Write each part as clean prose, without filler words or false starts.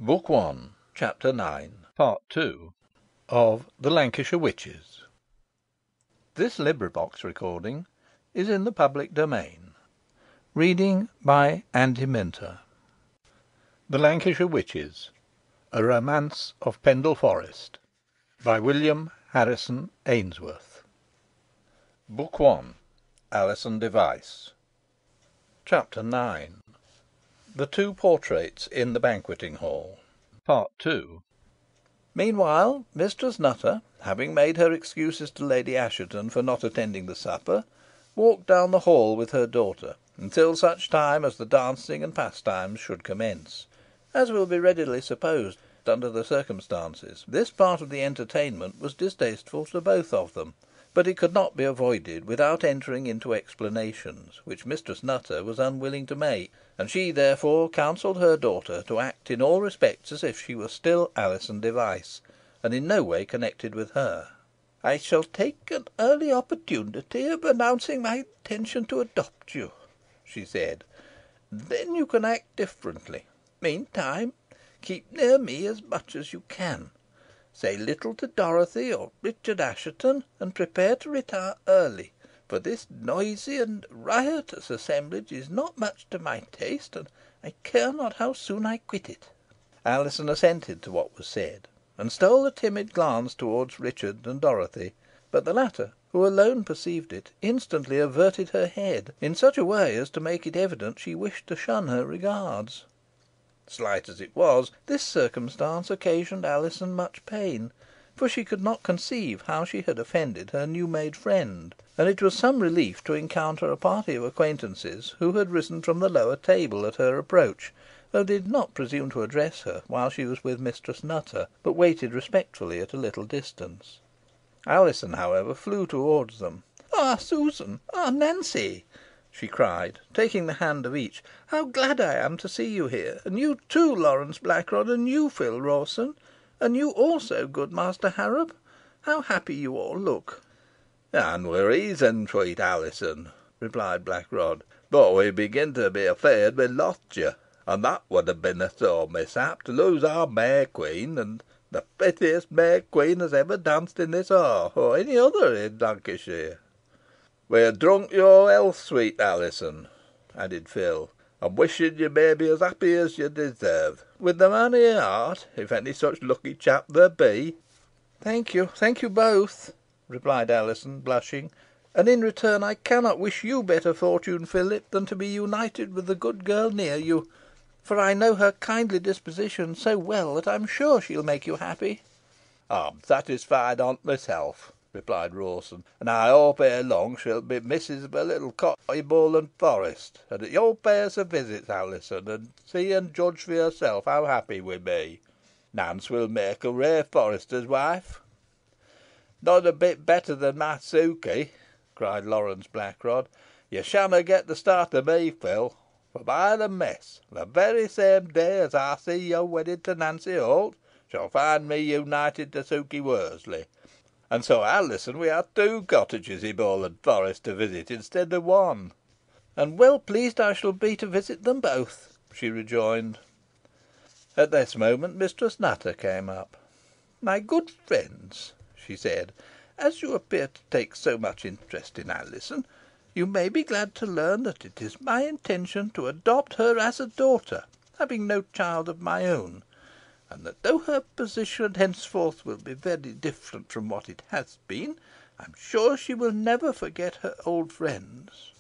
Book 1, Chapter 9, Part 2 of The Lancashire Witches. This recording is in the public domain. Reading by Andy Minter. The Lancashire Witches, A Romance of Pendle Forest, by William Harrison Ainsworth. Book 1, Alison Device. Chapter 9. The Two Portraits in the Banqueting Hall. Part 2. Meanwhile, Mistress Nutter, having made her excuses to Lady Assheton for not attending the supper, walked down the hall with her daughter, until such time as the dancing and pastimes should commence. As will be readily supposed under the circumstances, this part of the entertainment was distasteful to both of them, but it could not be avoided without entering into explanations, which Mistress Nutter was unwilling to make, and she therefore counselled her daughter to act in all respects as if she were still Alison Device, and in no way connected with her. "I shall take an early opportunity of announcing my intention to adopt you," she said. "Then you can act differently. Meantime, keep near me as much as you can. Say little to Dorothy or Richard Assheton, and prepare to retire early, for this noisy and riotous assemblage is not much to my taste, and I care not how soon I quit it." Alizon assented to what was said, and stole a timid glance towards Richard and Dorothy, but the latter, who alone perceived it, instantly averted her head, in such a way as to make it evident she wished to shun her regards. Slight as it was, this circumstance occasioned Alizon much pain, for she could not conceive how she had offended her new made friend, and it was some relief to encounter a party of acquaintances who had risen from the lower table at her approach, though they did not presume to address her while she was with Mistress Nutter, but waited respectfully at a little distance. Alizon, however, flew towards them. "Ah, Susan! Ah, Nancy!" she cried, taking the hand of each. "How glad I am to see you here, and you too, Lawrence Blackrod, and you, Phil Rawson, and you also, good Master Harrop. How happy you all look!" "And wi' reason, sweet Alizon," replied Blackrod; "boh we begin to be afeared we'n lost you, and that would ha' been a sore mishap, to lose our May Queen, and the prettiest May Queen as ever danced in this hall, or any other in Lancashire." "We ha' drunk your health, sweet Alizon," added Phil, "and wishin' you may be as happy as you deserve, with the man o' your heart, if any such lucky chap there be." Thank you both," replied Alizon, blushing; "and in return I cannot wish you better fortune, Philip, than to be united with the good girl near you, for I know her kindly disposition so well that I am sure she will make you happy." "I'm satisfied on't myself," replied Rawson, "and I hope ere long she'll be missus of a little cottage i' Bowland Forest, and that you'll pay us a visit, Alizon, and see and judge for yourself how happy we be. Nance will make a rare forester's wife." "Not a bit better than my Sukey," cried Lawrence Blackrod. "You shanna get the start of me, Phil, for by the mess, the very same day as I see you wedded to Nancy Holt, shall find me united to Sukey Worseley. And so, Alizon, we have two cottages in Bowland Forest to visit instead of one." "And well pleased I shall be to visit them both," she rejoined. At this moment Mistress Nutter came up. "My good friends," she said, "as you appear to take so much interest in Alizon, you may be glad to learn that it is my intention to adopt her as a daughter, having no child of my own, and that though her position henceforth will be very different from what it has been, I am sure she will never forget her old friends."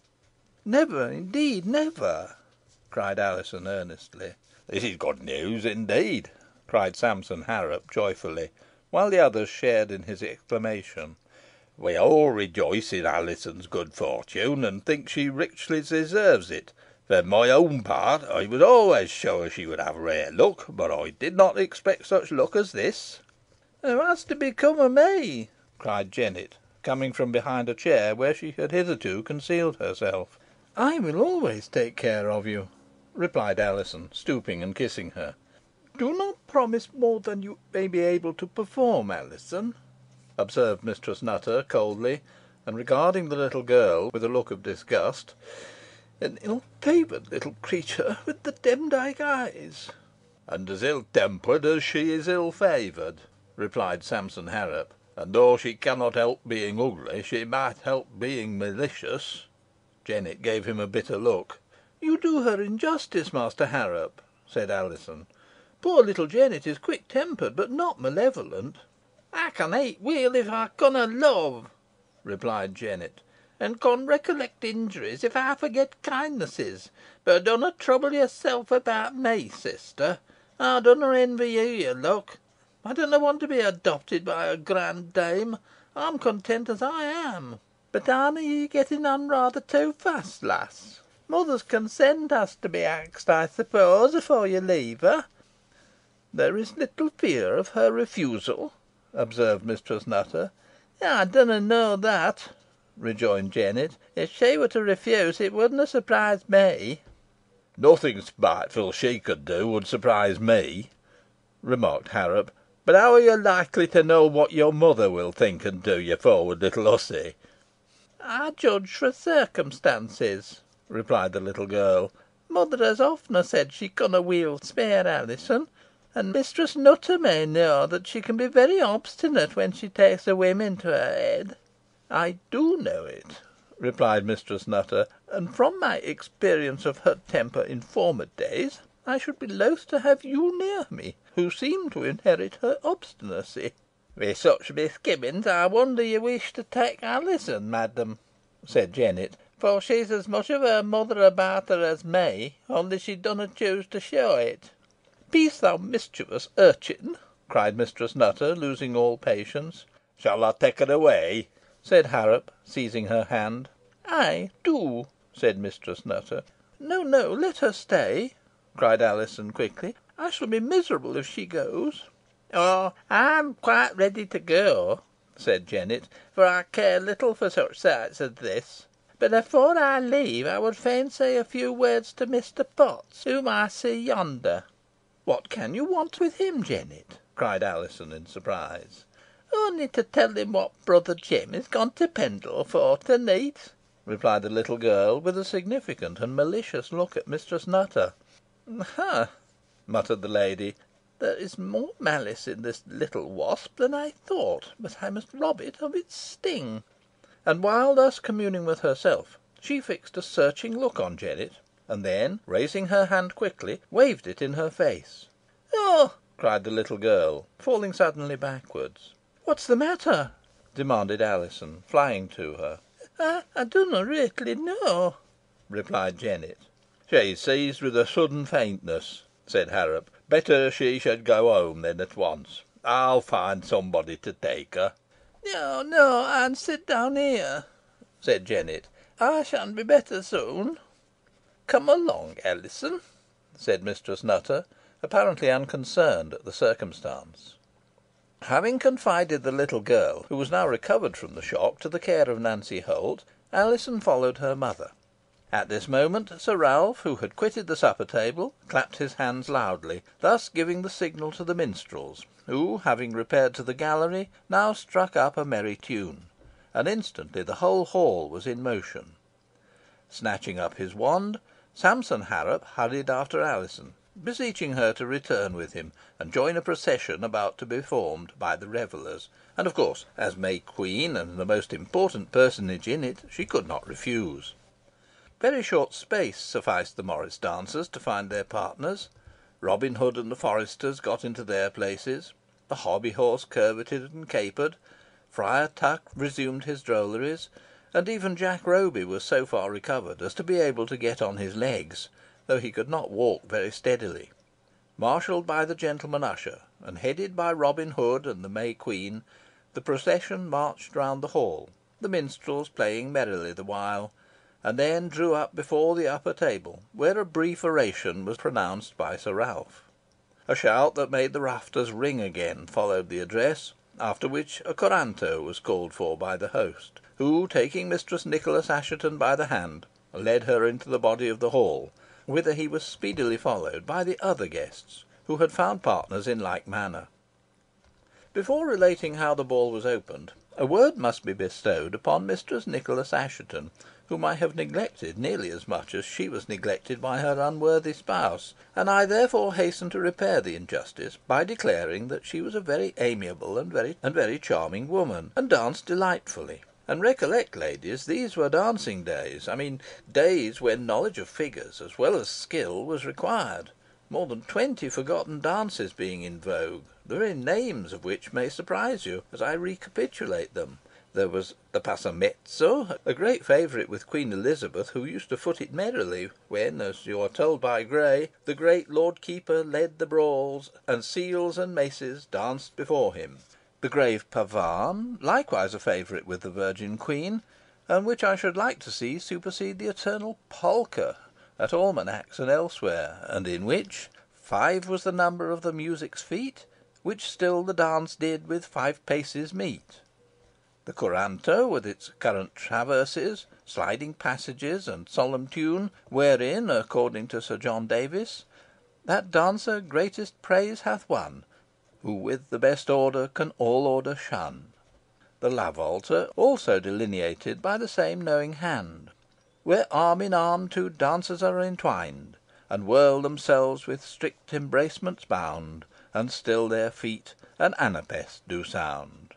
"Never, indeed, never!" cried Alizon, earnestly. "This is good news, indeed," cried Sampson Harrop, joyfully, while the others shared in his exclamation. "We all rejoice in Alizon's good fortune, and think she richly deserves it. For my own part, I was always sure she would have rare luck, but I did not expect such luck as this." "What's to become of me?" cried Jennet, coming from behind a chair where she had hitherto concealed herself. "I will always take care of you," replied Alizon, stooping and kissing her. "Do not promise more than you may be able to perform, Alizon," observed Mistress Nutter, coldly, and regarding the little girl with a look of disgust. "An ill favoured little creature with the Demdike eyes." "And as ill tempered as she is ill favoured," replied Sampson Harrop; "and though she cannot help being ugly, she might help being malicious." Jennet gave him a bitter look. "You do her injustice, Master Harrop," said Alizon. "Poor little Jennet is quick tempered, but not malevolent." "Ey con hate weel if ey conna love," replied Jennet, "an con recollect injuries if ey forget kindnesses. Boh dunna trouble yourself about me, sister. Ey dunna envy you your luck. Ey dunna want to be adopted by a grand dame. Ey'm content as ey am. Boh arna ye getting on rayther too fast, lass? Mother's consent has to be axed, ey suppose, afore you leave her." "There is little fear of her refusal," observed Mistress Nutter. "Ey dunna know that," rejoined Jennet. "If she were to refuse, it wadna surprise me." "Nothing spiteful she could do would surprise me," remarked Harrop. "But how are you likely to know what your mother will think and do, you forward little hussy?" "I judge fro circumstances," replied the little girl. "Mother has often said she conna weel spare Alizon, and Mistress Nutter may know that she can be very obstinate when she takes a whim into her head." "I do know it," replied Mistress Nutter; "and from my experience of her temper in former days, I should be loth to have you near me, who seem to inherit her obstinacy." "Wi' such misgivings, ey wonder you wish to take Alizon, madam," said Jennet, "for she's as much of her mother about her as me, only she dunna choose to show it." "Peace, thou mischievous urchin," cried Mistress Nutter, losing all patience. "Shall I take her away?" said Harrop, seizing her hand. "Ay, do," said Mistress Nutter. "No, no, let her stay," cried Alizon, quickly. "I shall be miserable if she goes." "Oh, ey'm quite ready to go," said Jennet, "for I care little for such sights as this. But afore I leave, I would fain say a few words to Mr. Potts, whom I see yonder." "What can you want with him, Jennet?" cried Alizon, in surprise. "Only to tell him what brother Jem is gone to Pendle for to neet," replied the little girl, with a significant and malicious look at Mistress Nutter. "Ha!" muttered the lady, "there is more malice in this little wasp than I thought, but I must rob it of its sting." And while thus communing with herself, she fixed a searching look on Jennet, and then, raising her hand quickly, waved it in her face. "Oh!" cried the little girl, falling suddenly backwards. "What's the matter?" demanded Alizon, flying to her. "I dunna reetly know," replied Jennet. "She's seized with a sudden faintness," said Harrop. "Better she should go home, then, at once. I'll find somebody to take her." "No, no, ey'n sit down here," said Jennet. "Ey shan be better soon." "Come along, Alizon," said Mistress Nutter, apparently unconcerned at the circumstance. Having confided the little girl, who was now recovered from the shock, to the care of Nancy Holt, Alizon followed her mother. At this moment, Sir Ralph, who had quitted the supper table, clapped his hands loudly, thus giving the signal to the minstrels, who, having repaired to the gallery, now struck up a merry tune, and instantly the whole hall was in motion. Snatching up his wand, Sampson Harrop hurried after Alizon, beseeching her to return with him, and join a procession about to be formed by the revellers; and, of course, as May Queen, and the most important personage in it, she could not refuse. Very short space sufficed the morris dancers to find their partners. Robin Hood and the foresters got into their places. The hobby horse curveted and capered. Friar Tuck resumed his drolleries, and even Jack Roby was so far recovered as to be able to get on his legs, though he could not walk very steadily. Marshalled by the gentleman usher, and headed by Robin Hood and the May Queen, the procession marched round the hall, the minstrels playing merrily the while, and then drew up before the upper table, where a brief oration was pronounced by Sir Ralph. A shout that made the rafters ring again followed the address, after which a coranto was called for by the host, who, taking Mistress Nicholas Assheton by the hand, led her into the body of the hall, whither he was speedily followed by the other guests, who had found partners in like manner. Before relating how the ball was opened, a word must be bestowed upon Mistress Nicholas Assheton, whom I have neglected nearly as much as she was neglected by her unworthy spouse, and I therefore hasten to repair the injustice by declaring that she was a very amiable and very charming woman, and danced delightfully. And recollect, ladies, these were dancing days. I mean days when knowledge of figures as well as skill was required. More than 20 forgotten dances being in vogue, the very names of which may surprise you as I recapitulate them. There was the passamezzo, a great favourite with Queen Elizabeth, who used to foot it merrily when, as you are told by Gray, the great Lord Keeper led the brawls, and seals and maces danced before him. The grave pavane, likewise a favourite with the Virgin Queen, and which I should like to see supersede the eternal polka at almanacs and elsewhere, and in which 5 was the number of the music's feet, which still the dance did with 5 paces meet. The coranto, with its current traverses, sliding passages, and solemn tune, wherein, according to Sir John Davis, that dancer greatest praise hath won, who with the best order can all order shun. The lavolta, also delineated by the same knowing hand, where arm in arm 2 dancers are entwined, and whirl themselves with strict embracements bound, and still their feet an anapest do sound.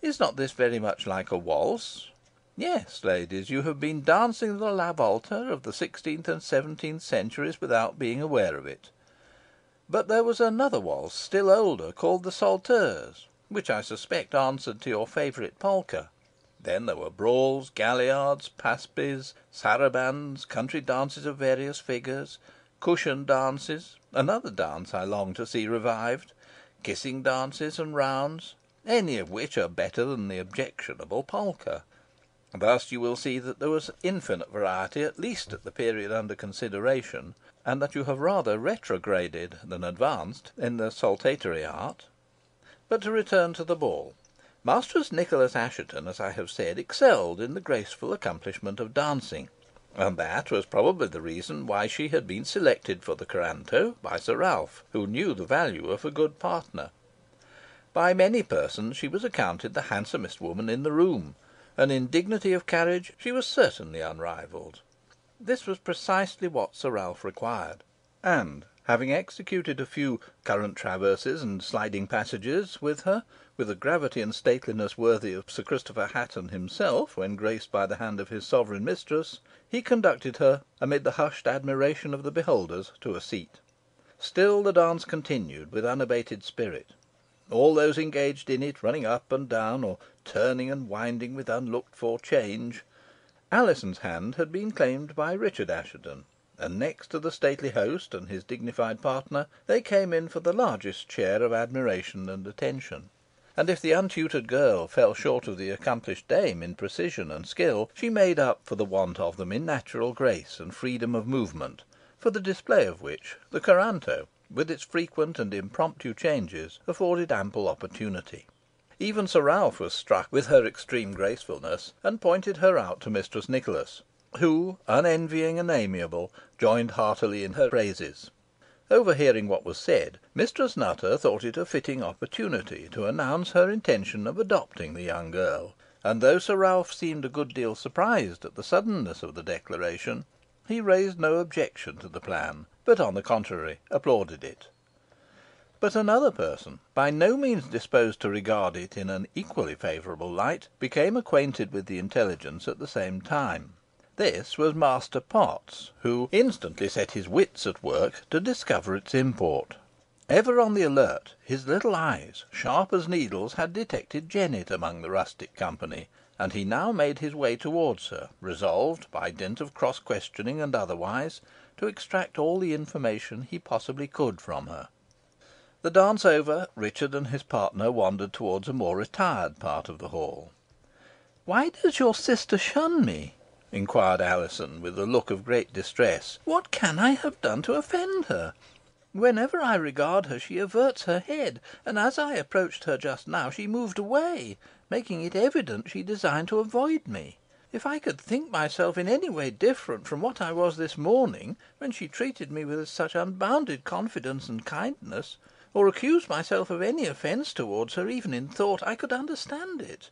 Is not this very much like a waltz? Yes, ladies, you have been dancing the lavolta of the 16th and 17th centuries without being aware of it. But there was another waltz, still older, called the salters, which I suspect answered to your favourite polka. Then there were brawls, galliards, paspes, sarabands, country dances of various figures, cushion dances, another dance I long to see revived, kissing dances and rounds, any of which are better than the objectionable polka. Thus you will see that there was infinite variety, at least at the period under consideration, and that you have rather retrograded than advanced in the saltatory art. But to return to the ball. Mistress Nicholas Assheton, as I have said, excelled in the graceful accomplishment of dancing, and that was probably the reason why she had been selected for the coranto by Sir Ralph, who knew the value of a good partner. By many persons she was accounted the handsomest woman in the room, and in dignity of carriage she was certainly unrivalled. This was precisely what Sir Ralph required, and, having executed a few current traverses and sliding passages with her, with a gravity and stateliness worthy of Sir Christopher Hatton himself when graced by the hand of his sovereign mistress, he conducted her, amid the hushed admiration of the beholders, to a seat. Still the dance continued with unabated spirit, all those engaged in it running up and down, or turning and winding with unlooked for change. Alizon's hand had been claimed by Richard Assheton, and next to the stately host and his dignified partner, they came in for the largest share of admiration and attention. And if the untutored girl fell short of the accomplished dame in precision and skill, she made up for the want of them in natural grace and freedom of movement, for the display of which the coranto, with its frequent and impromptu changes, afforded ample opportunity. Even Sir Ralph was struck with her extreme gracefulness, and pointed her out to Mistress Nicholas, who, unenvying and amiable, joined heartily in her praises. Overhearing what was said, Mistress Nutter thought it a fitting opportunity to announce her intention of adopting the young girl, and though Sir Ralph seemed a good deal surprised at the suddenness of the declaration, he raised no objection to the plan, but, on the contrary, applauded it. But another person, by no means disposed to regard it in an equally favourable light, became acquainted with the intelligence at the same time. This was Master Potts, who instantly set his wits at work to discover its import. Ever on the alert, his little eyes, sharp as needles, had detected Jennet among the rustic company, and he now made his way towards her, resolved, by dint of cross questioning and otherwise, to extract all the information he possibly could from her. The dance over, Richard and his partner wandered towards a more retired part of the hall. "Why does your sister shun me?" inquired Alizon, with a look of great distress. "What can I have done to offend her? Whenever I regard her she averts her head, and as I approached her just now she moved away, making it evident she designed to avoid me. If I could think myself in any way different from what I was this morning, when she treated me with such unbounded confidence and kindness, or accuse myself of any offence towards her, even in thought, I could understand it.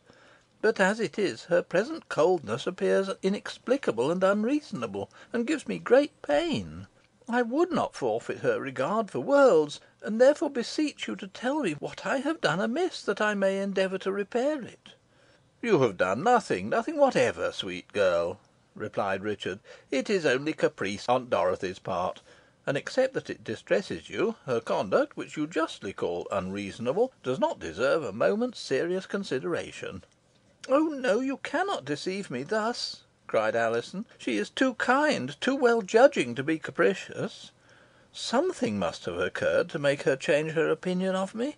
But as it is, her present coldness appears inexplicable and unreasonable, and gives me great pain. I would not forfeit her regard for worlds, and therefore beseech you to tell me what I have done amiss, that I may endeavour to repair it." "You have done nothing nothing whatever, sweet girl," replied Richard. "It is only caprice on Dorothy's part, and, except that it distresses you, her conduct, which you justly call unreasonable, does not deserve a moment's serious consideration." "Oh no, you cannot deceive me thus," cried Alizon. "She is too kind, too well judging, to be capricious. Something must have occurred to make her change her opinion of me,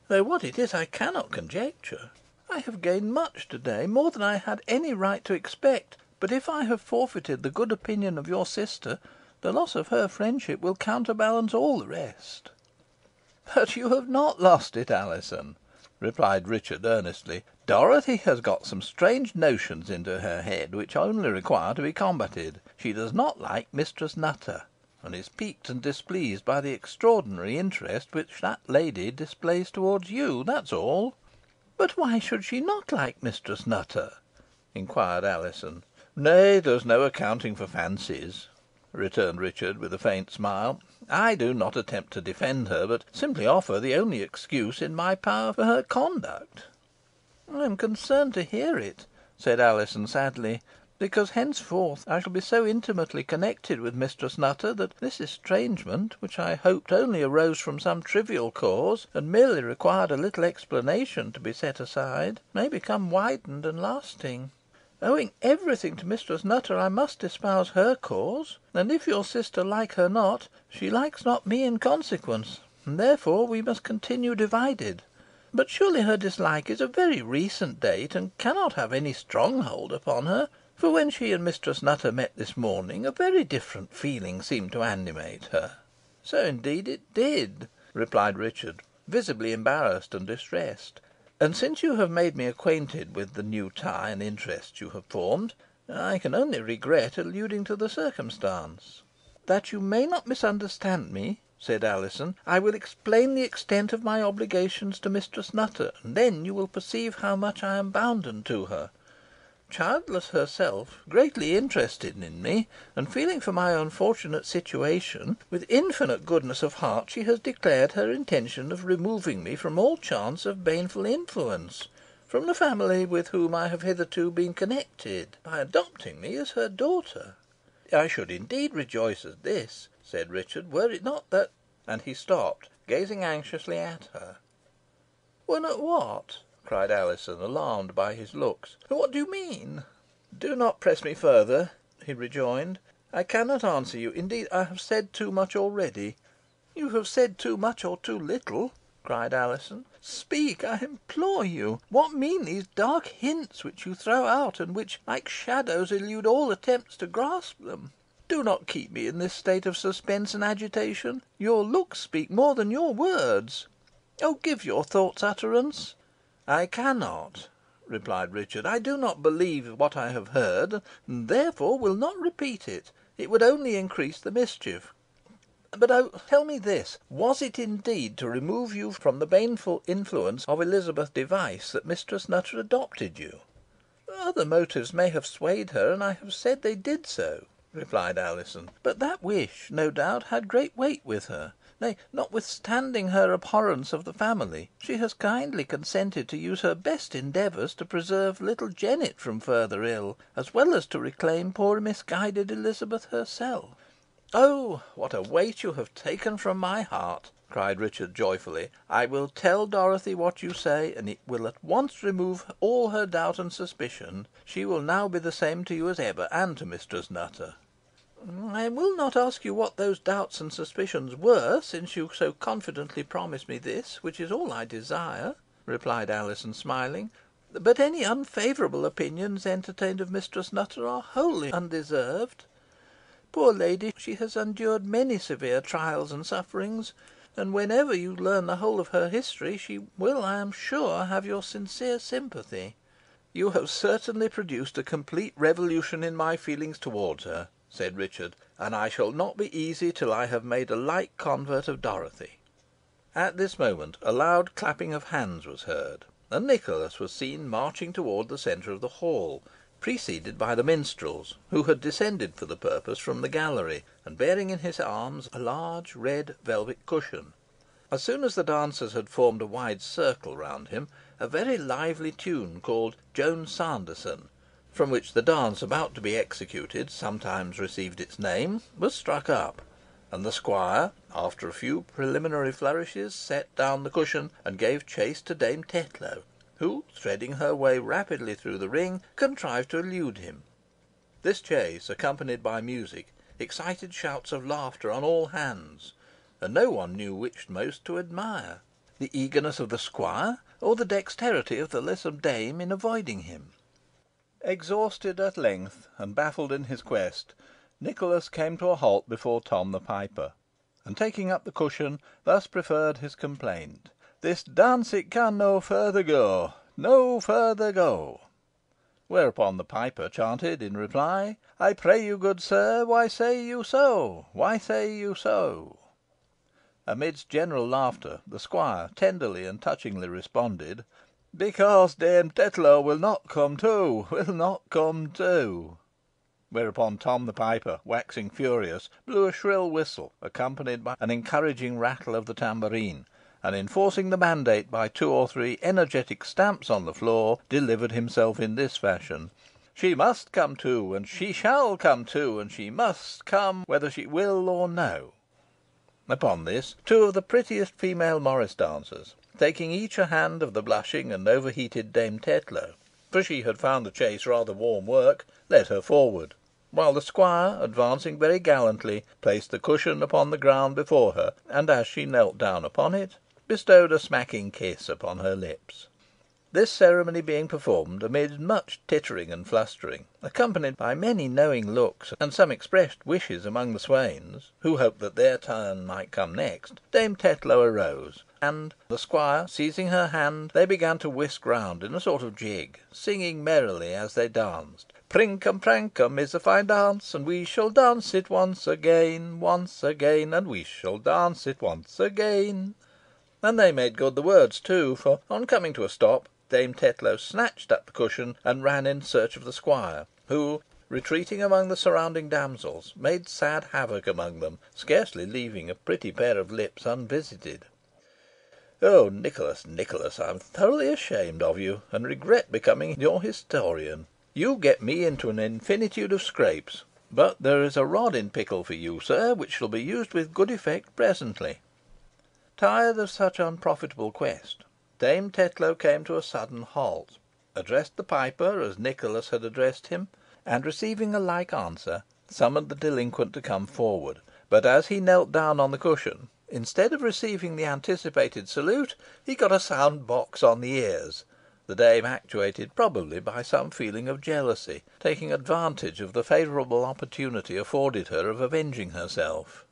though what it is I cannot conjecture. I have gained much to day, more than I had any right to expect; but if I have forfeited the good opinion of your sister, the loss of her friendship will counterbalance all the rest." "But you have not lost it, Alizon," replied Richard, earnestly. "Dorothy has got some strange notions into her head, which only require to be combated. She does not like Mistress Nutter, and is piqued and displeased by the extraordinary interest which that lady displays towards you, that is all." "But why should she not like Mistress Nutter?" inquired Alizon. "Nay, there is no accounting for fancies," returned Richard, with a faint smile. "I do not attempt to defend her, but simply offer the only excuse in my power for her conduct." "I am concerned to hear it," said Alizon, sadly, "because henceforth I shall be so intimately connected with Mistress Nutter, that this estrangement, which I hoped only arose from some trivial cause, and merely required a little explanation to be set aside, may become widened and lasting. Owing every thing to Mistress Nutter, I must espouse her cause, and if your sister like her not, she likes not me in consequence, and therefore we must continue divided. But surely her dislike is of very recent date, and cannot have any strong hold upon her, for when she and Mistress Nutter met this morning, a very different feeling seemed to animate her." "So indeed it did," replied Richard, visibly embarrassed and distressed; "and since you have made me acquainted with the new tie and interest you have formed, I can only regret alluding to the circumstance." "That you may not misunderstand me," said Alizon, "I will explain the extent of my obligations to Mistress Nutter, and then you will perceive how much I am bounden to her. Childless herself, greatly interested in me, and feeling for my unfortunate situation, with infinite goodness of heart she has declared her intention of removing me from all chance of baneful influence, from the family with whom I have hitherto been connected, by adopting me as her daughter. I should indeed rejoice at this," said Richard, "were it not that—" and he stopped, gazing anxiously at her. "Were not what?" cried Alizon, alarmed by his looks. "What do you mean?" "Do not press me further," he rejoined. "I cannot answer you. Indeed, I have said too much already." "You have said too much or too little," cried Alizon. "Speak, I implore you. What mean these dark hints which you throw out, and which, like shadows, elude all attempts to grasp them? Do not keep me in this state of suspense and agitation. Your looks speak more than your words. Oh, give your thoughts utterance." "I cannot," replied Richard. "I do not believe what I have heard, and therefore will not repeat it. It would only increase the mischief. But oh, tell me this. Was it indeed to remove you from the baneful influence of Elizabeth Device that Mistress Nutter adopted you?" "Other motives may have swayed her, and I have said they did so," replied Alizon; "but that wish, no doubt, had great weight with her. Nay, notwithstanding her abhorrence of the family, she has kindly consented to use her best endeavours to preserve little Jennet from further ill, as well as to reclaim poor misguided Elizabeth herself." "Oh! what a weight you have taken from my heart!" cried Richard, joyfully. "I will tell Dorothy what you say, and it will at once remove all her doubt and suspicion. She will now be the same to you as ever, and to Mistress Nutter." "I will not ask you what those doubts and suspicions were, since you so confidently promise me this, which is all I desire," replied Alizon, smiling; "but any unfavourable opinions entertained of Mistress Nutter are wholly undeserved. Poor lady, she has endured many severe trials and sufferings, and whenever you learn the whole of her history, she will, I am sure, have your sincere sympathy." "You have certainly produced a complete revolution in my feelings towards her," said Richard, "and I shall not be easy till I have made a like convert of Dorothy." At this moment a loud clapping of hands was heard. and Nicholas was seen marching towards the centre of the hall, preceded by the minstrels, who had descended for the purpose from the gallery, and bearing in his arms a large red velvet cushion. As soon as the dancers had formed a wide circle round him, a very lively tune, called Joan Sanderson, from which the dance about to be executed sometimes received its name, was struck up, and the squire, after a few preliminary flourishes, set down the cushion, and gave chase to Dame Tetlow, who, threading her way rapidly through the ring, contrived to elude him. This chase, accompanied by music, excited shouts of laughter on all hands, and no one knew which most to admire, the eagerness of the squire, or the dexterity of the lissom dame in avoiding him. Exhausted at length, and baffled in his quest, Nicholas came to a halt before Tom the piper, and taking up the cushion, thus preferred his complaint: "This dance it can no further go, no further go." Whereupon the piper chanted in reply: "I pray you, good sir, why say you so? Why say you so?" Amidst general laughter, the squire tenderly and touchingly responded: "Because Dame Tetlow will not come to, will not come to." Whereupon Tom the piper, waxing furious, blew a shrill whistle, accompanied by an encouraging rattle of the tambourine, and, enforcing the mandate by 2 or 3 energetic stamps on the floor, delivered himself in this fashion: "She must come to, and she shall come to, and she must come whether she will or no." Upon this, 2 of the prettiest female morris dancers, taking each a hand of the blushing and overheated Dame Tetlow, for she had found the chase rather warm work, led her forward, while the squire, advancing very gallantly, placed the cushion upon the ground before her, and, as she knelt down upon it, bestowed a smacking kiss upon her lips. This ceremony being performed amid much tittering and flustering, accompanied by many knowing looks and some expressed wishes among the swains, who hoped that their turn might come next, Dame Tetlow arose, and, the squire seizing her hand, they began to whisk round in a sort of jig, singing merrily as they danced: "Prinkum prankum is a fine dance, and we shall dance it once again, and we shall dance it once again." And they made good the words too, for, on coming to a stop, Dame Tetlow snatched up the cushion, and ran in search of the squire, who, retreating among the surrounding damsels, made sad havoc among them, scarcely leaving a pretty pair of lips unvisited. Oh, Nicholas, Nicholas, I am thoroughly ashamed of you, and regret becoming your historian. You get me into an infinitude of scrapes, but there is a rod in pickle for you, sir, which shall be used with good effect presently." Tired of such unprofitable quest, Dame Tetlow came to a sudden halt, addressed the piper as Nicholas had addressed him, and, receiving a like answer, summoned the delinquent to come forward; but, as he knelt down on the cushion, instead of receiving the anticipated salute, he got a sound box on the ears, the dame actuated probably by some feeling of jealousy, taking advantage of the favourable opportunity afforded her of avenging herself.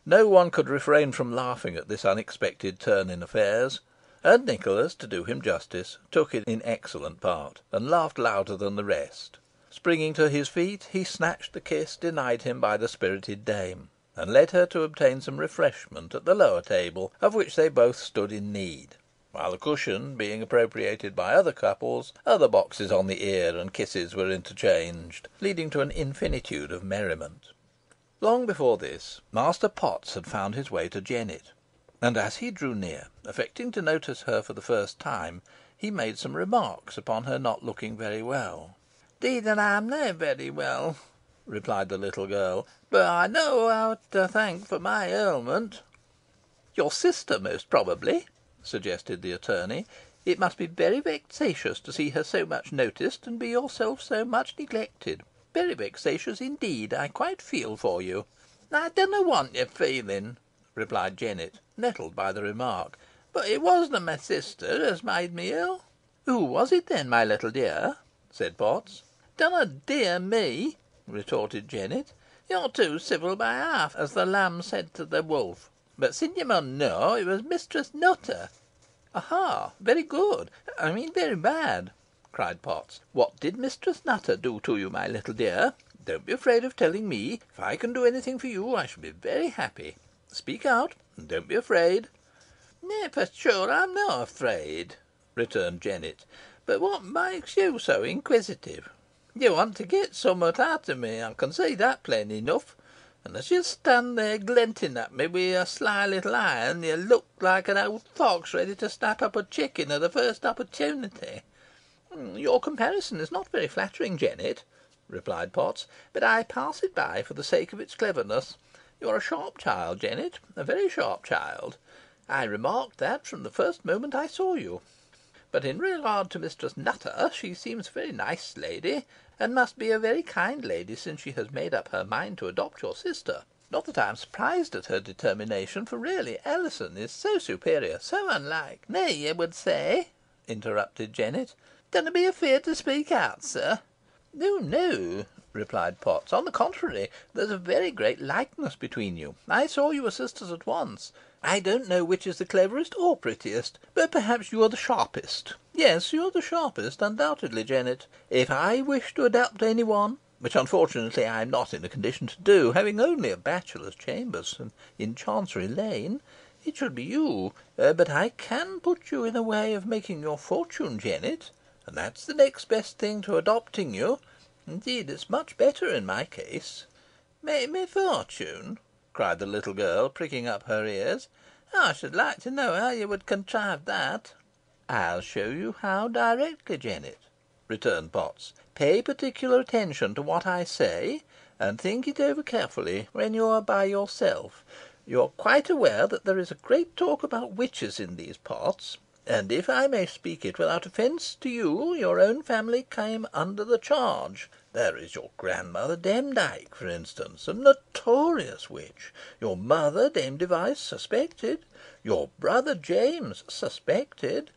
No one could refrain from laughing at this unexpected turn in affairs, and Nicholas, to do him justice, took it in excellent part, and laughed louder than the rest. Springing to his feet, he snatched the kiss denied him by the spirited dame, and led her to obtain some refreshment at the lower table, of which they both stood in need, while the cushion being appropriated by other couples, other boxes on the ear and kisses were interchanged, leading to an infinitude of merriment. Long before this, Master Potts had found his way to Jennet, and as he drew near, affecting to notice her for the first time, he made some remarks upon her not looking very well. "'Deed an ey'm na very well," replied the little girl, "boh ey knoa how to thank for my ailment." "Your sister, most probably," suggested the attorney. "It must be very vexatious to see her so much noticed, and be yourself so much neglected. Very vexatious indeed. I quite feel for you." "Ey dunna want your feeling," replied Jennet, nettled by the remark; "boh it wasna my sister as made me ill." "Who was it then, my little dear?" said Potts. "Dunna 'dear' me," retorted Jennet. "Yo're too civil by half, as the lamb said to the wolf. But sin ye mun know, it was Mistress Nutter." "Aha! Very good I mean very bad," cried Potts. "What did Mistress Nutter do to you, my little dear? Don't be afraid of telling me. If I can do any thing for you, I shall be very happy. Speak out, and don't be afraid." "Nay, for sure, ey'm not afraid," returned Jennet. "But what makes you so inquisitive? You want to get summat out of me, I can see that plain enough; and as you stand there glinting at me wi' your sly little eye, you look like an old fox ready to snap up a chicken at the first opportunity." "Your comparison is not very flattering, Jennet," replied Potts; "but I pass it by for the sake of its cleverness. You are a sharp child, Jennet, a very sharp child. I remarked that from the first moment I saw you. But in regard to Mistress Nutter, she seems a very nice lady, and must be a very kind lady, since she has made up her mind to adopt your sister. Not that I am surprised at her determination, for really Alizon is so superior, so unlike " "Me, you would say," interrupted Jennet. "Dunna be afeared to speak out, sir." "No, no," replied Potts; "on the contrary, there is a very great likeness between you. I saw you were sisters at once. I don't know which is the cleverest or prettiest, but perhaps you are the sharpest. Yes, you are the sharpest, undoubtedly, Jennet. If I wish to adopt any one, which unfortunately I am not in a condition to do, having only a bachelor's chambers in Chancery Lane, it should be you. But I can put you in a way of making your fortune, Jennet, and that's the next best thing to adopting you. Indeed, it's much better in my case." "Make me fortune!" cried the little girl, pricking up her ears. "I should like to know how you would contrive that." "I'll show you how directly, Jennet," returned Potts. "Pay particular attention to what I say, and think it over carefully when you are by yourself. You are quite aware that there is a great talk about witches in these parts, and, if I may speak it without offence to you, your own family came under the charge. There is your grandmother, Demdike, for instance, a notorious witch; your mother, Dame Device, suspected; your brother James, suspected."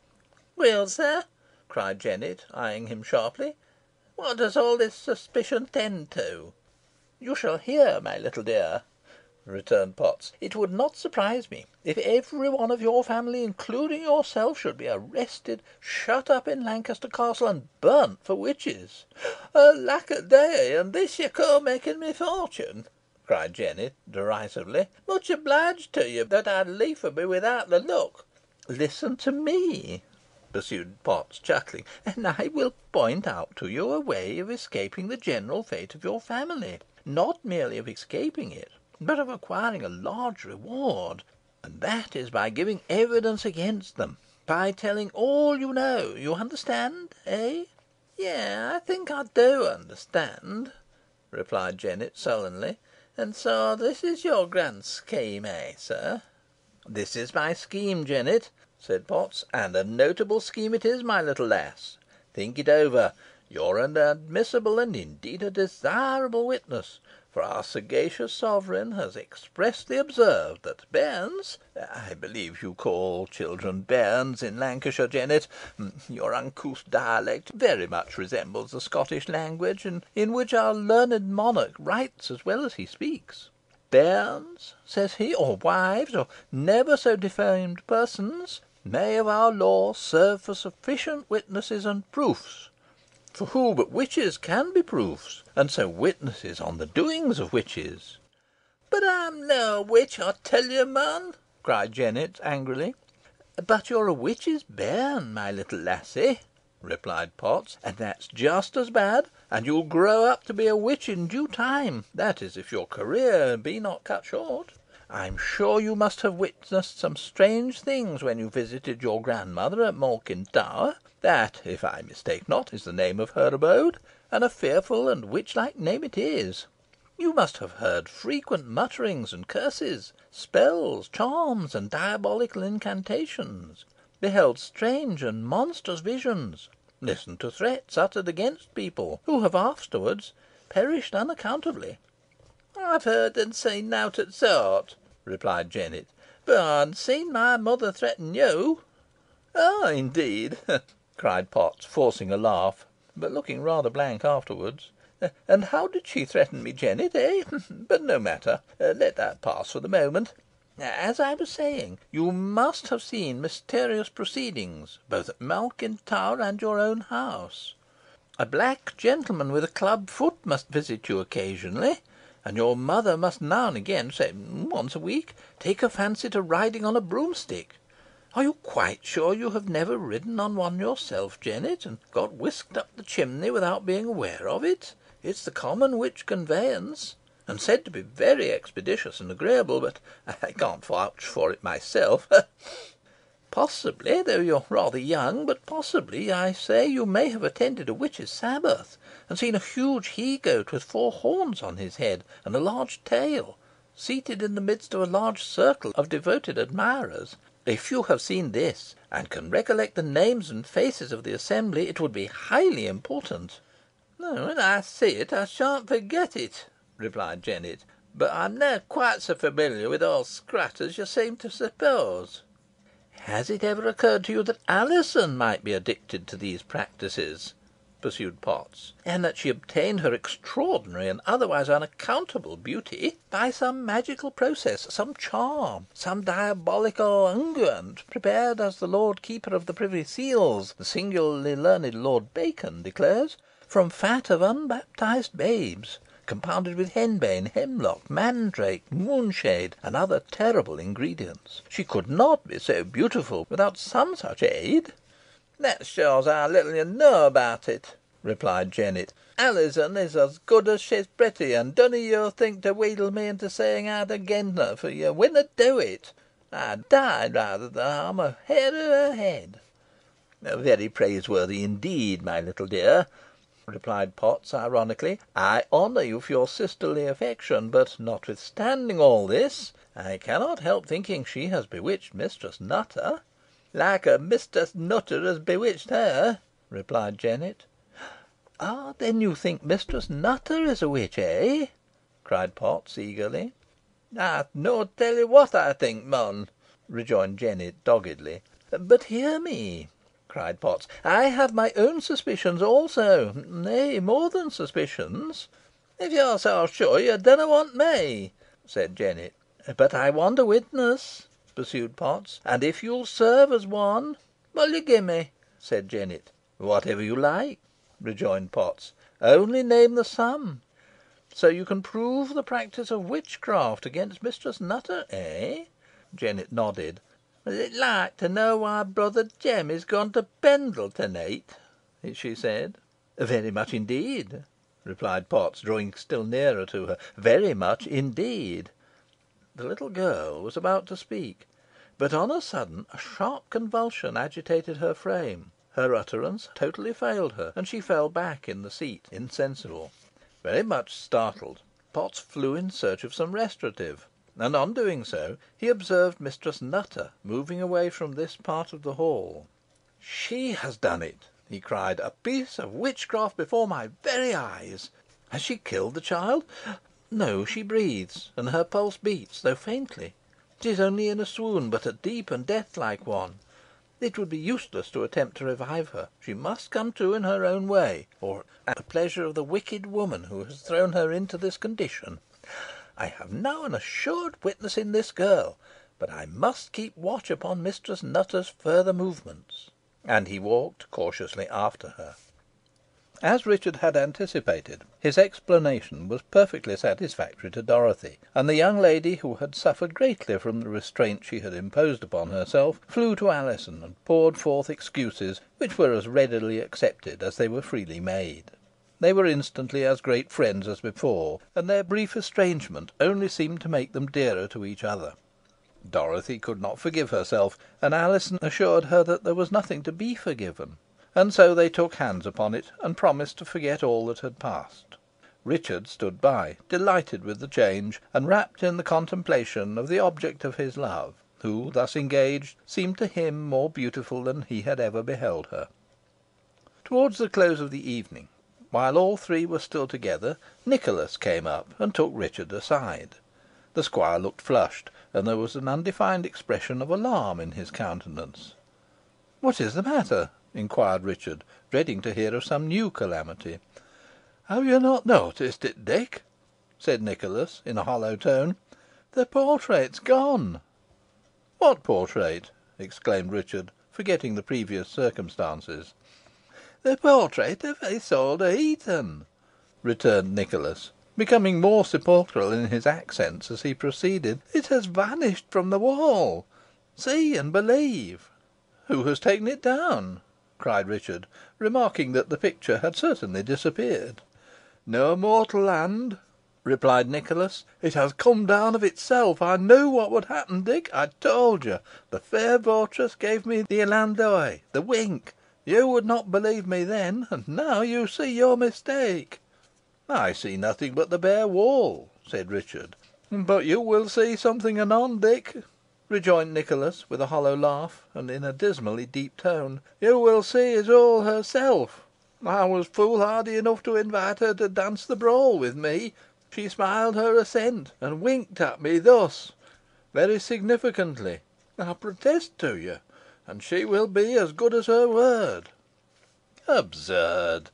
"Weel, sir," cried Jennet, eyeing him sharply, "what does all this suspicion tend to?" "You shall hear, my little dear," returned Potts. "It would not surprise me if every one of your family, including yourself, should be arrested, shut up in Lancaster Castle, and burnt for witches." "Alack a day! and this you call making me fortune!" cried Jennet, derisively. "Much obliged to you, but I'd liefer be without the luck." "Listen to me," pursued Potts, chuckling, "and I will point out to you a way of escaping the general fate of your family. Not merely of escaping it, but of acquiring a large reward, and that is by giving evidence against them by telling all you know. You understand, eh?" "Yeigh, I think I do understand," replied Jennet, sullenly. "And so this is your grand scheme, eh, sir?" "This is my scheme, Jennet," said Potts, "and a notable scheme it is, my little lass. Think it over. You are an admissible, and indeed a desirable witness, for our sagacious sovereign has expressly observed that bairns I believe you call children bairns in Lancashire, Jennet. Your uncouth dialect very much resembles the Scottish language, in which our learned monarch writes as well as he speaks. Bairns, says he, or wives, or never so defamed persons, may of our law serve for sufficient witnesses and proofs. For who but witches can be proofs, and so witnesses on the doings of witches?" "But I'm no witch, ey tell ye, man," cried Jennet, angrily. "But you're a witch's bairn, my little lassie," replied Potts, "and that's just as bad, and you'll grow up to be a witch in due time that is, if your career be not cut short. I'm sure you must have witnessed some strange things when you visited your grandmother at Malkin Tower. That, if I mistake not, is the name of her abode, and a fearful and witch like name it is. You must have heard frequent mutterings and curses, spells, charms, and diabolical incantations; beheld strange and monstrous visions; listened to threats uttered against people, who have afterwards perished unaccountably." "I've heard and seen nowt o' th' sort," replied Jennet; "boh ey'n seen my mother threaten you." "Ah, indeed!" cried Potts, forcing a laugh, but looking rather blank afterwards. "And how did she threaten me, Jennet, eh? But no matter. Let that pass for the moment. As I was saying, you must have seen mysterious proceedings, both at Malkin Tower and your own house. A black gentleman with a club foot must visit you occasionally, and your mother must now and again, say once a week, take a fancy to riding on a broomstick. Are you quite sure you have never ridden on one yourself, Jennet, and got whisked up the chimney without being aware of it? It's the common witch conveyance, and said to be very expeditious and agreeable, but I can't vouch for it myself. Possibly, though you're rather young, but possibly, I say, you may have attended a witch's sabbath, and seen a huge he-goat with 4 horns on his head, and a large tail, seated in the midst of a large circle of devoted admirers. If you have seen this, and can recollect the names and faces of the assembly, it would be highly important." "When I see it, I shan't forget it," replied Jennet; "but I'm not quite so familiar with old Scrat as you seem to suppose." "Has it ever occurred to you that Alizon might be addicted to these practices," pursued Potts, "and that she obtained her extraordinary and otherwise unaccountable beauty by some magical process, some charm, some diabolical unguent, prepared, as the Lord Keeper of the Privy Seals, the singularly learned Lord Bacon, declares, from fat of unbaptised babes, compounded with henbane, hemlock, mandrake, moonshade, and other terrible ingredients? She could not be so beautiful without some such aid." "That shows how little you know about it," replied Jennet. "Alizon is as good as she's pretty, and dunna you think to wheedle me into saying aught again her, for you winna do it. I'd die rather than harm a hair of her head." "Very praiseworthy indeed, my little dear," replied Potts, ironically. "I honour you for your sisterly affection, but, notwithstanding all this, I cannot help thinking she has bewitched Mistress Nutter." "Like as Mistress Nutter has bewitched her," replied Jennet. "Ah, then you think Mistress Nutter is a witch, eh?" cried Potts, eagerly. "I no tell you what I think, mun," rejoined Jennet, doggedly. "But hear me," cried Potts. "I have my own suspicions also nay, more than suspicions." "If you're so sure, you dunna want me," said Jennet. "But I want a witness," pursued Potts, "and if you'll serve as one." "What'll you gi' me?" said Jennet. "Whatever you like," rejoined Potts. "Only name the sum. So you can prove the practice of witchcraft against Mistress Nutter, eh?" Jennet nodded. "Is it like to know why brother Jem is gone to Pendle to neet?" she said. "Very much indeed," replied Potts, drawing still nearer to her. "Very much indeed." The little girl was about to speak, but on a sudden a sharp convulsion agitated her frame. Her utterance totally failed her, and she fell back in the seat insensible. Very much startled, Potts flew in search of some restorative, and on doing so, he observed Mistress Nutter moving away from this part of the hall. "She has done it," he cried; "a piece of witchcraft before my very eyes. Has she killed the child? No, she breathes, and her pulse beats, though faintly. She is only in a swoon, but a deep and death-like one. It would be useless to attempt to revive her. She must come to in her own way, or at the pleasure of the wicked woman who has thrown her into this condition. I have now an assured witness in this girl, but I must keep watch upon Mistress Nutter's further movements." And he walked cautiously after her. As Richard had anticipated, his explanation was perfectly satisfactory to Dorothy, and the young lady, who had suffered greatly from the restraint she had imposed upon herself, flew to Alizon, and poured forth excuses which were as readily accepted as they were freely made. They were instantly as great friends as before, and their brief estrangement only seemed to make them dearer to each other. Dorothy could not forgive herself, and Alizon assured her that there was nothing to be forgiven, and so they took hands upon it, and promised to forget all that had passed. Richard stood by, delighted with the change, and wrapt in the contemplation of the object of his love, who, thus engaged, seemed to him more beautiful than he had ever beheld her. Towards the close of the evening, while all three were still together, Nicholas came up and took Richard aside. The squire looked flushed, and there was an undefined expression of alarm in his countenance. "What is the matter?" inquired Richard, dreading to hear of some new calamity. "Have you not noticed it, Dick?" said Nicholas, in a hollow tone. "The portrait's gone." "What portrait?" exclaimed Richard, forgetting the previous circumstances. "The portrait of Isole de Heton," returned Nicholas, becoming more sepulchral in his accents as he proceeded. "It has vanished from the wall. See and believe." "Who has taken it down?" cried Richard, remarking that the picture had certainly disappeared. "No mortal hand," replied Nicholas. "It has come down of itself. I knew what would happen, Dick. I told you. The fair votaress gave me the elan d'oe the wink. You would not believe me then, and now you see your mistake." "I see nothing but the bare wall," said Richard. "But you will see something anon, Dick," rejoined Nicholas, with a hollow laugh, and in a dismally deep tone. "You will see Isole herself. I was foolhardy enough to invite her to dance the brawl with me. She smiled her assent, and winked at me thus, very significantly, I protest to you, and she will be as good as her word." "Absurd!"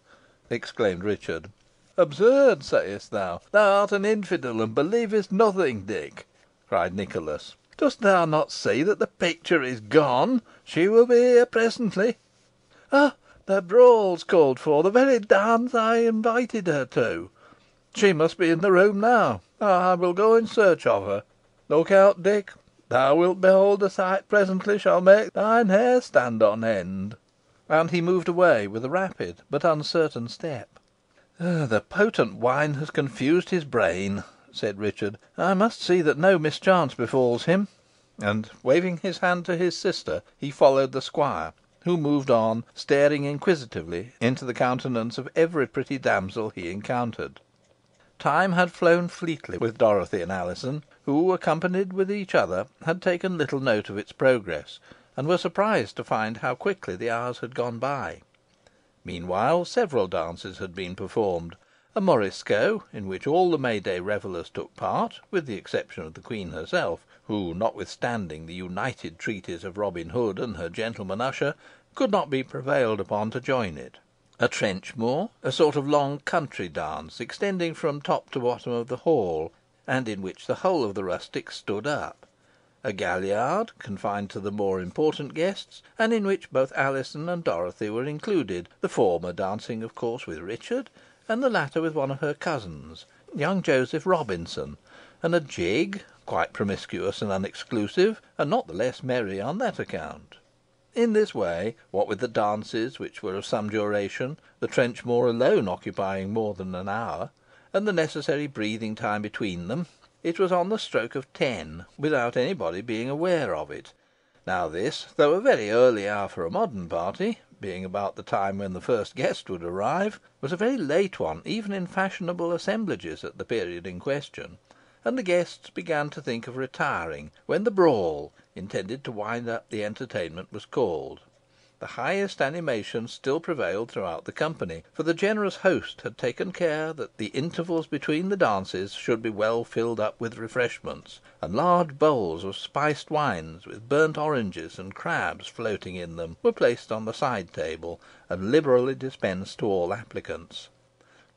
exclaimed Richard. "Absurd, sayest thou? Thou art an infidel, and believest nothing, Dick," cried Nicholas. "Dost thou not see that the picture is gone? She will be here presently. Ah! the brawl's called for, the very dance I invited her to. She must be in the room now. I will go in search of her. Look out, Dick. Thou wilt behold a sight presently shall make thine hair stand on end." And he moved away with a rapid but uncertain step. "The potent wine has confused his brain," said Richard. "I must see that no mischance befalls him." And, waving his hand to his sister, he followed the squire, who moved on, staring inquisitively into the countenance of every pretty damsel he encountered. Time had flown fleetly with Dorothy and Alizon, who, accompanied with each other, had taken little note of its progress, and were surprised to find how quickly the hours had gone by. Meanwhile, several dances had been performed. A Morisco, in which all the May Day revellers took part, with the exception of the Queen herself, who, notwithstanding the united treaties of Robin Hood and her gentleman usher, could not be prevailed upon to join it. A Trenchmore, a sort of long country dance, extending from top to bottom of the hall, and in which the whole of the rustics stood up. A Galliard, confined to the more important guests, and in which both Alizon and Dorothy were included, the former dancing, of course, with Richard, and the latter with one of her cousins, young Joseph Robinson, and a jig, quite promiscuous and unexclusive, and not the less merry on that account. In this way, what with the dances, which were of some duration, the Trenchmore alone occupying more than an hour, and the necessary breathing time between them, it was on the stroke of 10, without anybody being aware of it. Now this, though a very early hour for a modern party, being about the time when the first guest would arrive, was a very late one even in fashionable assemblages at the period in question, and the guests began to think of retiring, when the brawl, intended to wind up the entertainment, was called. The highest animation still prevailed throughout the company, for the generous host had taken care that the intervals between the dances should be well filled up with refreshments, and large bowls of spiced wines, with burnt oranges and crabs floating in them, were placed on the side table, and liberally dispensed to all applicants.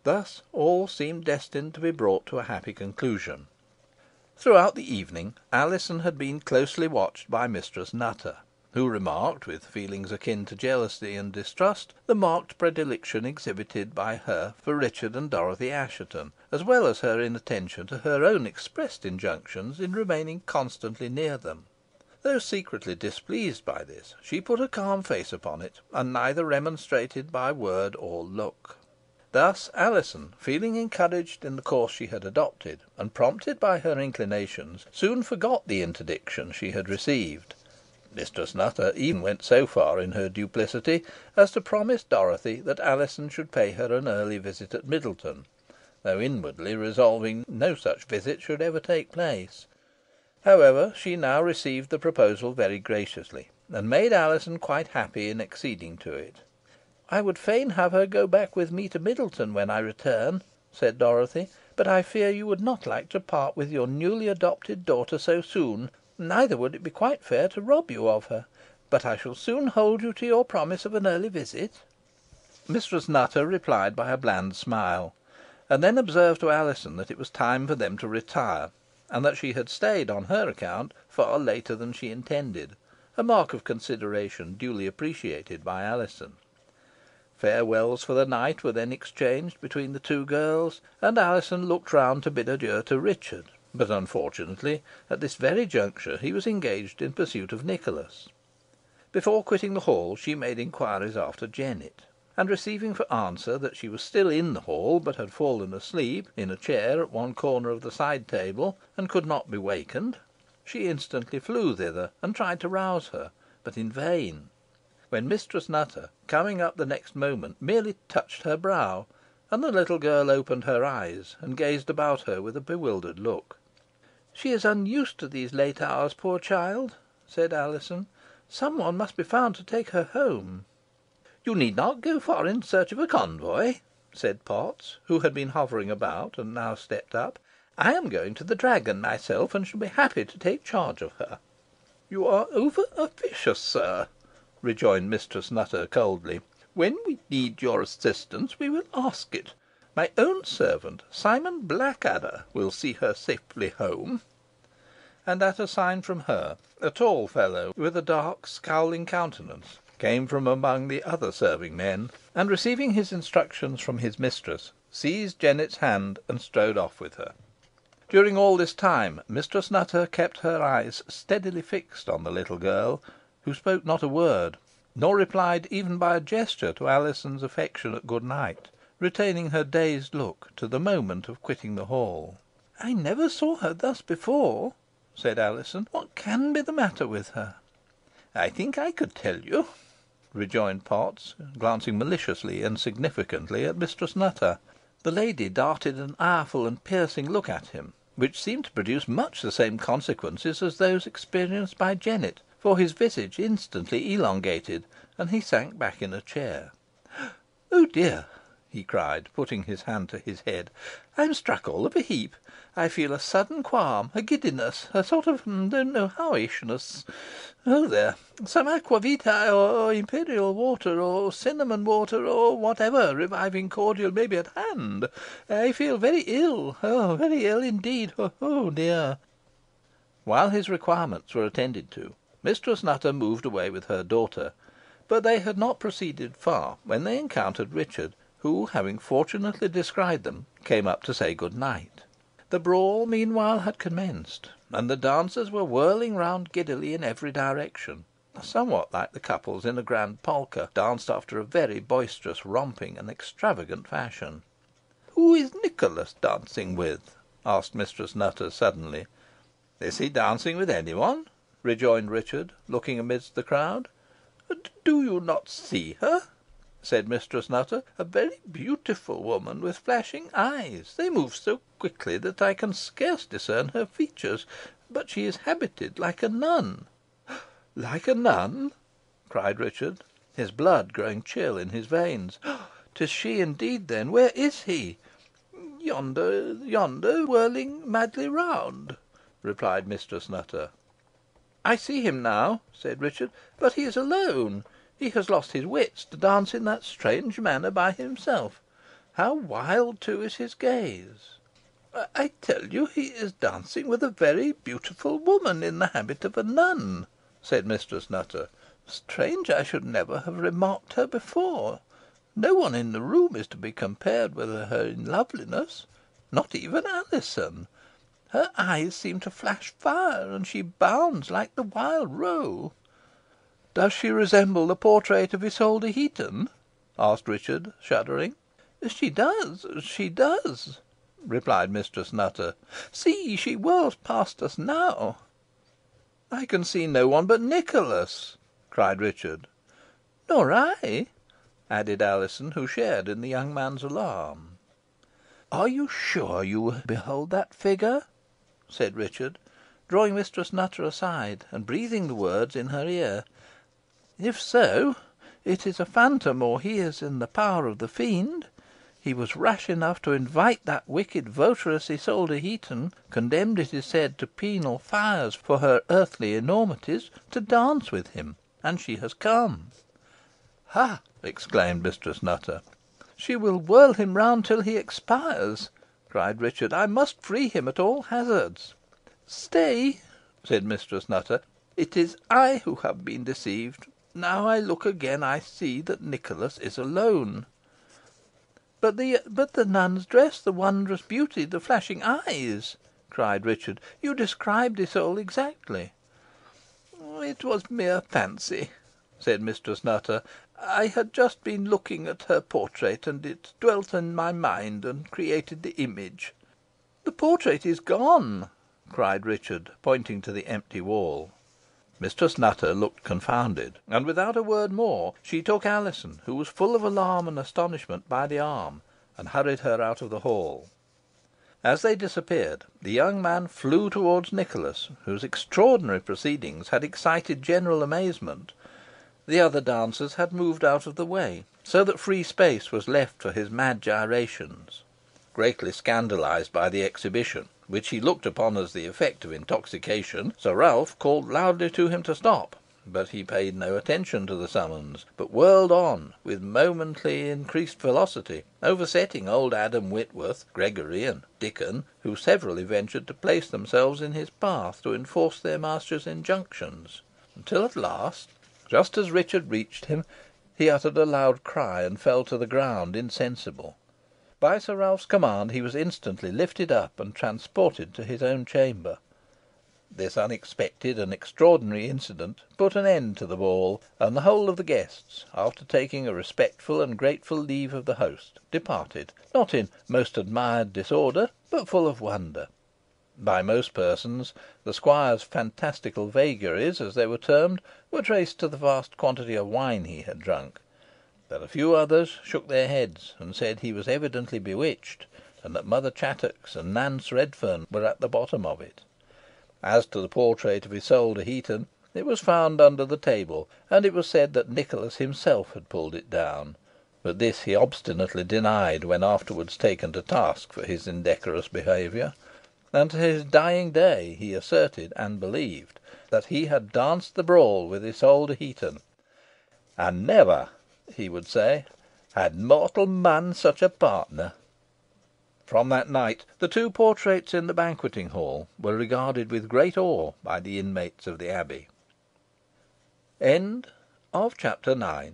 Thus all seemed destined to be brought to a happy conclusion. Throughout the evening Alizon had been closely watched by Mistress Nutter, who remarked, with feelings akin to jealousy and distrust, the marked predilection exhibited by her for Richard and Dorothy Assheton, as well as her inattention to her own expressed injunctions in remaining constantly near them. Though secretly displeased by this, she put a calm face upon it, and neither remonstrated by word or look. Thus Alizon, feeling encouraged in the course she had adopted, and prompted by her inclinations, soon forgot the interdiction she had received. Mistress Nutter even went so far in her duplicity as to promise Dorothy that Alizon should pay her an early visit at Middleton, though inwardly resolving no such visit should ever take place. However, she now received the proposal very graciously, and made Alizon quite happy in acceding to it. "I would fain have her go back with me to Middleton when I return," said Dorothy, "but I fear you would not like to part with your newly adopted daughter so soon, neither would it be quite fair to rob you of her. But I shall soon hold you to your promise of an early visit." Mistress Nutter replied by a bland smile, and then observed to Alizon that it was time for them to retire, and that she had stayed, on her account, far later than she intended, a mark of consideration duly appreciated by Alizon. Farewells for the night were then exchanged between the two girls, and Alizon looked round to bid adieu to Richard, But unfortunately, at this very juncture, he was engaged in pursuit of Nicholas. Before quitting the hall, she made inquiries after Jennet, and receiving for answer that she was still in the hall, but had fallen asleep in a chair at one corner of the side table, and could not be wakened, she instantly flew thither, and tried to rouse her, but in vain, when Mistress Nutter, coming up the next moment, merely touched her brow, and the little girl opened her eyes, and gazed about her with a bewildered look. "She is unused to these late hours, poor child," said Alizon. "Some one must be found to take her home." "You need not go far in search of a convoy," said Potts, who had been hovering about, and now stepped up. "I am going to the Dragon myself, and shall be happy to take charge of her." "You are over officious, sir," rejoined Mistress Nutter, coldly. "When we need your assistance, we will ask it. My own servant, Simon Blackadder, will see her safely home." And at a sign from her, a tall fellow, with a dark scowling countenance, came from among the other serving men, and receiving his instructions from his mistress, seized Jennet's hand and strode off with her. During all this time, Mistress Nutter kept her eyes steadily fixed on the little girl, who spoke not a word, nor replied even by a gesture to Alizon's affectionate good night, retaining her dazed look to the moment of quitting the hall. "I never saw her thus before," said Alizon. "What can be the matter with her?" "I think I could tell you," rejoined Potts, glancing maliciously and significantly at Mistress Nutter. The lady darted an ireful and piercing look at him, which seemed to produce much the same consequences as those experienced by Jennet, for his visage instantly elongated, and he sank back in a chair. "Oh dear!" he cried, putting his hand to his head, "I am struck all of a heap. I feel a sudden qualm, a giddiness, a sort of don't know howishness. Oh, there! Some aqua vitae, or imperial water, or cinnamon water, or whatever reviving cordial may be at hand. I feel very ill, oh, very ill indeed. Oh, dear!" While his requirements were attended to, Mistress Nutter moved away with her daughter, but they had not proceeded far when they encountered Richard, who, having fortunately descried them, came up to say good night. The brawl meanwhile had commenced, and the dancers were whirling round giddily in every direction, somewhat like the couples in a grand polka, danced after a very boisterous, romping, and extravagant fashion. "Who is Nicholas dancing with?" asked Mistress Nutter, suddenly. "Is he dancing with any one?" rejoined Richard, looking amidst the crowd. "Do you not see her?" said Mistress Nutter. "A very beautiful woman, with flashing eyes. They move so quickly that I can scarce discern her features, but she is habited like a nun." "Like a nun!" cried Richard, his blood growing chill in his veins. "'Tis she indeed, then. Where is he?" "Yonder, whirling madly round," replied Mistress Nutter. "I see him now," said Richard, "but he is alone. He has lost his wits to dance in that strange manner by himself. How wild, too, is his gaze!" "I tell you he is dancing with a very beautiful woman in the habit of a nun," said Mistress Nutter. "Strange I should never have remarked her before. No one in the room is to be compared with her in loveliness, not even Alizon. Her eyes seem to flash fire, and she bounds like the wild roe." "Does she resemble the portrait of Isole de Heton?" asked Richard, shuddering. "She does, she does," replied Mistress Nutter. "See, she whirls past us now." "I can see no one but Nicholas," cried Richard. "Nor I," added Alizon, who shared in the young man's alarm. "Are you sure you behold that figure?" said Richard, drawing Mistress Nutter aside, and breathing the words in her ear. "If so, it is a phantom, or he is in the power of the Fiend. He was rash enough to invite that wicked votaress Isole de Heton, condemned, it is said, to penal fires for her earthly enormities, to dance with him, and she has come." "Ha!" exclaimed Mistress Nutter. "She will whirl him round till he expires," cried Richard. "I must free him at all hazards." "Stay," said Mistress Nutter. "It is I who have been deceived. Now I look again, I see that Nicholas is alone." "But the nun's dress, the wondrous beauty, the flashing eyes?" cried Richard. "You described Isole exactly." "It was mere fancy," said Mistress Nutter. "I had just been looking at her portrait, and it dwelt in my mind, and created the image." "The portrait is gone," cried Richard, pointing to the empty wall. Mistress Nutter looked confounded, and without a word more she took Alizon, who was full of alarm and astonishment, by the arm, and hurried her out of the hall. As they disappeared, the young man flew towards Nicholas, whose extraordinary proceedings had excited general amazement. The other dancers had moved out of the way, so that free space was left for his mad gyrations. Greatly scandalised by the exhibition, which he looked upon as the effect of intoxication, Sir Ralph called loudly to him to stop, but he paid no attention to the summons, but whirled on with momently increased velocity, oversetting old Adam Whitworth, Gregory, and Dickon, who severally ventured to place themselves in his path to enforce their master's injunctions, until at last, just as Richard reached him, he uttered a loud cry, and fell to the ground insensible. By Sir Ralph's command he was instantly lifted up and transported to his own chamber. This unexpected and extraordinary incident put an end to the ball, and the whole of the guests, after taking a respectful and grateful leave of the host, departed, not in most admired disorder, but full of wonder. By most persons, the squire's fantastical vagaries, as they were termed, were traced to the vast quantity of wine he had drunk, but a few others shook their heads, and said he was evidently bewitched, and that Mother Chattox and Nance Redferne were at the bottom of it. As to the portrait of Isole de Heton, it was found under the table, and it was said that Nicholas himself had pulled it down, but this he obstinately denied when afterwards taken to task for his indecorous behaviour, and to his dying day he asserted, and believed, that he had danced the brawl with Isole de Heton, "and never," he would say, "had mortal man such a partner." From that night the two portraits in the banqueting hall were regarded with great awe by the inmates of the Abbey. CHAPTER X.